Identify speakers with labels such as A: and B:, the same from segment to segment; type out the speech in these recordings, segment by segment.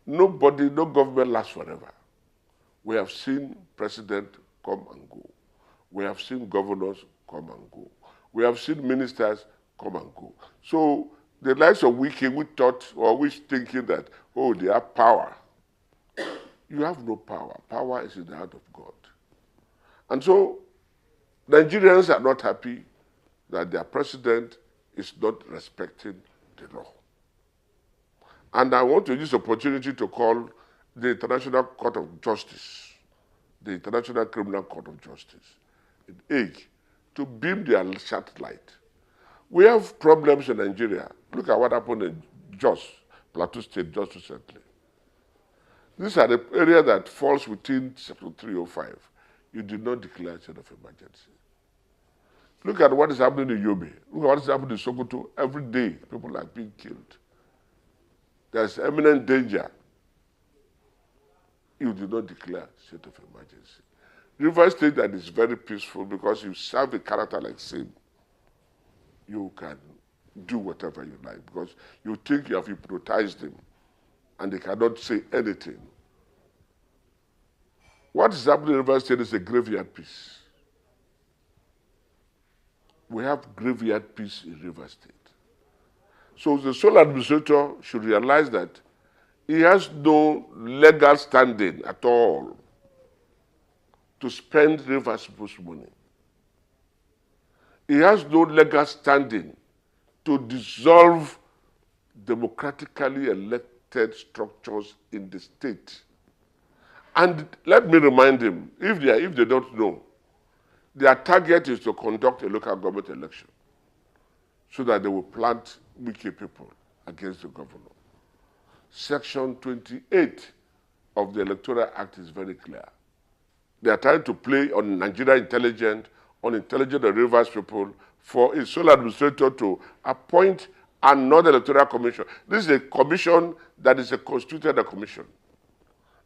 A: Nobody, no government lasts forever. We have seen president come and go. We have seen governors come and go. We have seen ministers come and go. So the likes of Wike, we thought, or we thinking that, oh, they have power. You have no power. Power is in the hand of God. And so Nigerians are not happy that their president is not respecting the law. And I want to use this opportunity to call the International Court of Justice, the International Criminal Court of Justice, in Hague, to beam their satellite. We have problems in Nigeria. Look at what happened in Jos, Plateau State, just recently. These are the areas that falls within Section 305. You did not declare a state of emergency. Look at what is happening in Yobe. Look at what is happening in Sokoto. Every day, people are being killed. There's imminent danger. You do not declare state of emergency. River State, that is very peaceful because you serve a character like Sin. You can do whatever you like because you think you have hypnotized them and they cannot say anything. What is happening in River State is a graveyard peace. We have graveyard peace in River State. So the sole administrator should realize that he has no legal standing at all to spend Rivers people's money. He has no legal standing to dissolve democratically elected structures in the state. And let me remind him, if they don't know, their target is to conduct a local government election so that they will plant wicked people against the governor. Section 28 of the Electoral Act is very clear. They are trying to play on Nigeria intelligent, on intelligent and Rivers people for a sole administrator to appoint another electoral commission. This is a commission that is a constituted commission.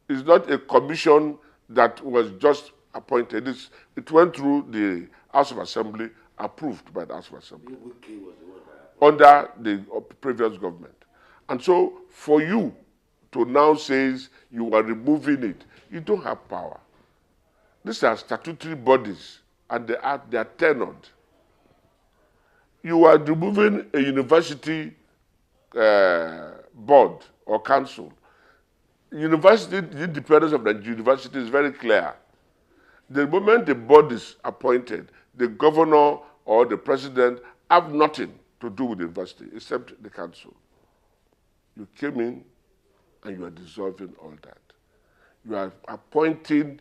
A: It's not a commission that was just appointed. It went through the House of Assembly, approved by the House of Assembly under the previous government. And so for you to now say you are removing it, you don't have power. These are statutory bodies and they are tenured. You are removing a university board or council. University, the independence of the university is very clear. The moment the board is appointed, the governor or the president have nothing to do with the university except the council. You came in and you are dissolving all that. You are appointing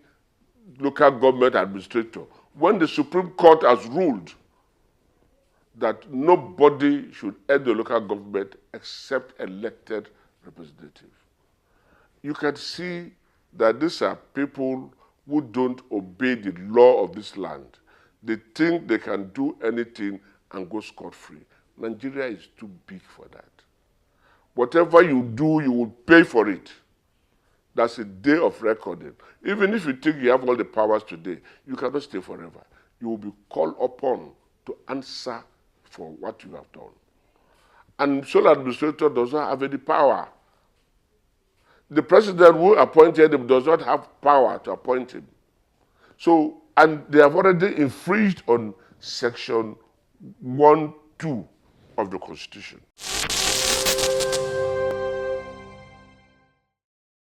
A: local government administrator when the Supreme Court has ruled that nobody should head the local government except elected representative. You can see that these are people who don't obey the law of this land. They think they can do anything and go scot-free. Nigeria is too big for that. Whatever you do, you will pay for it. That's a day of recording. Even if you think you have all the powers today, you cannot stay forever. You will be called upon to answer for what you have done. And sole administrator does not have any power. The president who appointed him does not have power to appoint him. So, and they have already infringed on Section 1(2) of the Constitution.